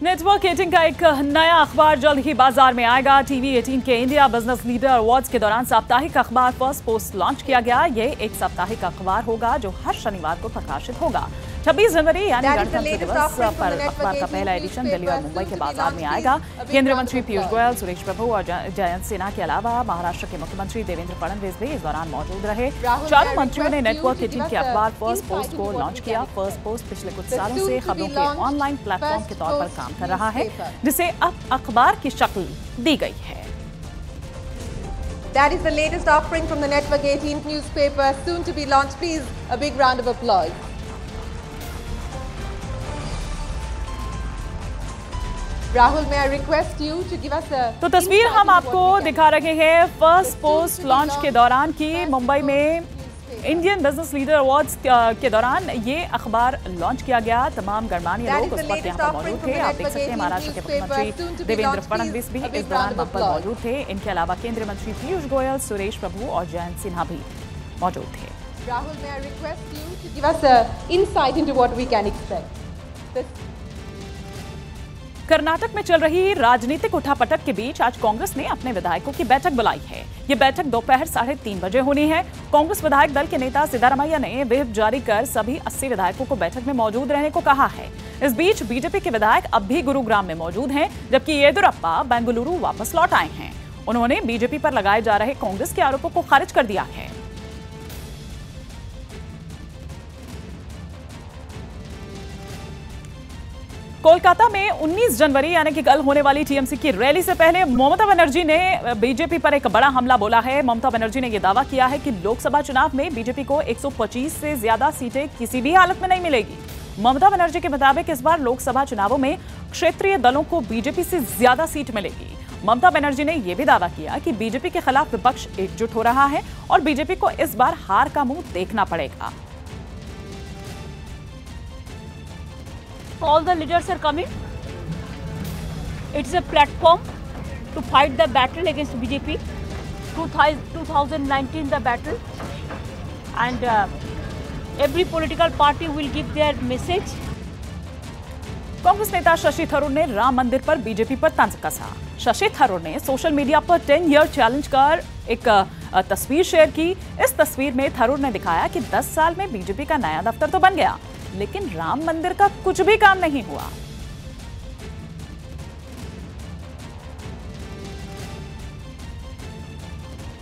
Network 18 का एक नया अखबार जल्द ही बाजार में आएगा। टीवी 18 के इंडिया बिजनेस लीडर अवार्ड्स के दौरान साप्ताहिक अखबार फर्स्ट पोस्ट लॉन्च किया गया। ये एक साप्ताहिक अखबार होगा जो हर शनिवार को प्रकाशित होगा। 26 जनवरी यानी गणतंत्र दिवस पर अखबार का पहला एडिशन दिल्ली और मुंबई के बाजार में आएगा। केंद्रीय मंत्री पीयूष गोयल, सुरेश प्रभु और जयंत सिन्हा के अलावा महाराष्ट्र के मुख्यमंत्री देवेंद्र फडणवीस भी इस दौरान मौजूद रहे। चारों मंत्रियों ने नेटवर्क 18 के अखबार फर्स्ट पोस्ट को लॉन्च किया। फर्स्ट पोस्ट पिछले कुछ सालों से खबरों के ऑनलाइन प्लेटफॉर्म के तौर पर काम कर रहा है, जिसे अब अखबार की शक्ल दी गई है। That is the latest offering from the Network 18 newspaper, soon to be launched. Please, a big round of applause. Rahul, may I request you to give us a... तो तस्वीर हम आपको दिखा रहे हैं फर्स्ट पोस्ट लॉन्च के दौरान की मुंबई में इंडियन बिजनेस लीडर अवार्ड्स के दौरान ये अखबार लॉन्च किया गया। तमाम गणमान्य लोग उस वक्त यहाँ पर मौजूद थे। आप देख सकते हैं महाराष्ट्र के मुख्यमंत्री देवेंद्र फडणवीस भी इस दौरान वहाँ पर मौजूद थे। इनके अलावा केंद्रीय मंत्री पीयूष गोयल, सुरेश प्रभु और जयंत सिन्हा भी मौजूद थे। Rahul, may I request you to give us an insight into what we can expect? Karnataka में चल रही राजनीतिक उठापटक के बीच आज कांग्रेस ने अपने विधायकों की बैठक बुलाई है। ये बैठक दोपहर 3:30 बजे होनी है। कांग्रेस विधायक दल के नेता सिद्धारमैया ने व्हिप जारी कर सभी 80 विधायकों को बैठक में मौजूद रहने को कहा है। इस बीच बीजेपी के विधायक अब भी गुरुग्राम में मौजूद हैं, जबकि येदियुरप्पा बेंगलुरु वापस लौट आए हैं। उन्होंने बीजेपी पर लगाए जा रहे कांग्रेस के आरोपों को खारिज कर दिया है। कोलकाता में 19 जनवरी यानी कि कल होने वाली टीएमसी की रैली से पहले ममता बनर्जी ने बीजेपी पर एक बड़ा हमला बोला है। ममता बनर्जी ने यह दावा किया है कि लोकसभा चुनाव में बीजेपी को 125 से ज्यादा सीटें किसी भी हालत में नहीं मिलेगी। ममता बनर्जी के मुताबिक इस बार लोकसभा चुनावों में क्षेत्रीय दलों को बीजेपी से ज्यादा सीट मिलेगी। ममता बनर्जी ने यह भी दावा किया कि बीजेपी के खिलाफ विपक्ष एकजुट हो रहा है और बीजेपी को इस बार हार का मुंह देखना पड़ेगा। All the leaders are coming. It's a platform to fight the battle against BJP. 2019 the battle, and every political party will give their message. Congress नेता शशि थरूर ने राम मंदिर पर बीजेपी पर तंज कसा। शशि थरूर ने सोशल मीडिया पर 10 ईयर चैलेंज कर एक तस्वीर शेयर की। इस तस्वीर में थरूर ने दिखाया कि 10 साल में बीजेपी का नया दफ्तर तो बन गया, लेकिन राम मंदिर का कुछ भी काम नहीं हुआ।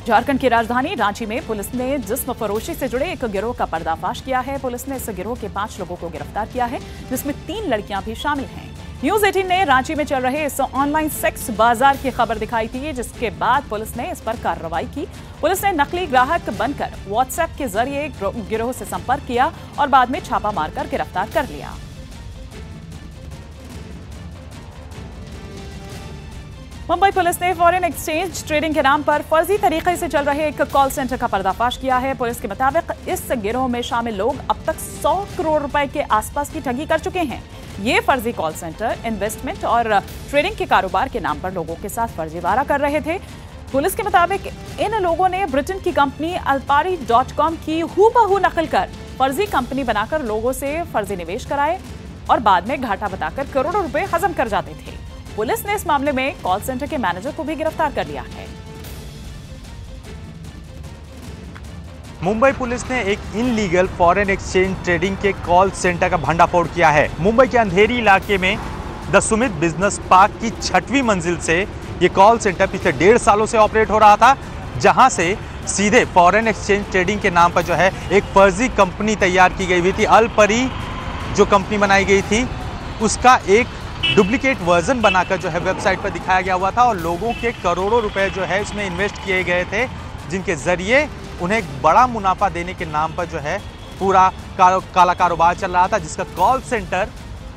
झारखंड की राजधानी रांची में पुलिस ने जिस्म फरोशी से जुड़े एक गिरोह का पर्दाफाश किया है। पुलिस ने इस गिरोह के 5 लोगों को गिरफ्तार किया है, जिसमें 3 लड़कियां भी शामिल हैं। न्यूज 18 ने रांची में चल रहे इस ऑनलाइन सेक्स बाजार की खबर दिखाई थी, जिसके बाद पुलिस ने इस पर कार्रवाई की। पुलिस ने नकली ग्राहक बनकर व्हाट्सएप के जरिए गिरोह से संपर्क किया और बाद में छापा मारकर गिरफ्तार कर लिया। मुंबई पुलिस ने फॉरेन एक्सचेंज ट्रेडिंग के नाम पर फर्जी तरीके से चल रहे एक कॉल सेंटर का पर्दाफाश किया है। पुलिस के मुताबिक इस गिरोह में शामिल लोग अब तक 100 करोड़ रुपए के आसपास की ठगी कर चुके हैं। ये फर्जी कॉल सेंटर इन्वेस्टमेंट और ट्रेडिंग के कारोबार के नाम पर लोगों के साथ फर्जीवाड़ा कर रहे थे। पुलिस के मुताबिक इन लोगों ने ब्रिटेन की कंपनी alpari.com की हूबहू नकल कर फर्जी कंपनी बनाकर लोगों से फर्जी निवेश कराए और बाद में घाटा बताकर करोड़ों रुपए हजम कर जाते थे। पुलिस ने इस मामले में कॉल सेंटर के मैनेजर को भी गिरफ्तार कर लिया है। मुंबई पुलिस ने एक इनलीगल फॉरेन एक्सचेंज ट्रेडिंग के कॉल सेंटर का भंडाफोड़ किया है। मुंबई के अंधेरी इलाके में द सुमित बिजनेस पार्क की 6वीं मंजिल से ये कॉल सेंटर पिछले 1.5 सालों से ऑपरेट हो रहा था, जहां से सीधे फॉरेन एक्सचेंज ट्रेडिंग के नाम पर जो है एक फर्जी कंपनी तैयार की गई हुई थी। अलपरी जो कंपनी बनाई गई थी उसका एक डुप्लीकेट वर्जन बनाकर जो है वेबसाइट पर दिखाया गया हुआ था और लोगों के करोड़ों रुपए जो है इसमें इन्वेस्ट किए गए थे, जिनके जरिए उन्हें एक बड़ा मुनाफा देने के नाम पर जो है पूरा काला कारोबार चल रहा था, जिसका कॉल सेंटर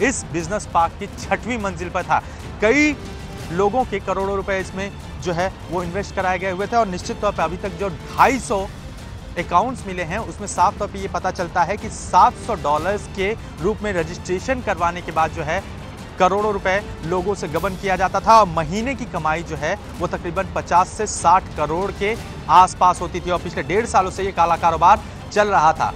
इस बिजनेस पार्क की 6वीं मंजिल पर था। कई लोगों के करोड़ों रुपए इसमें जो है वो इन्वेस्ट कराए गए हुए थे और निश्चित तौर पर अभी तक जो 250 अकाउंट्स मिले हैं उसमें साफ तौर पे ये पता चलता है कि $700 के रूप में रजिस्ट्रेशन करवाने के बाद जो है करोड़ों रुपए लोगों से गबन किया जाता था और महीने की कमाई जो है वो तकरीबन 50 से 60 करोड़ के आसपास होती थी और पिछले 1.5 सालों से ये काला कारोबार चल रहा था।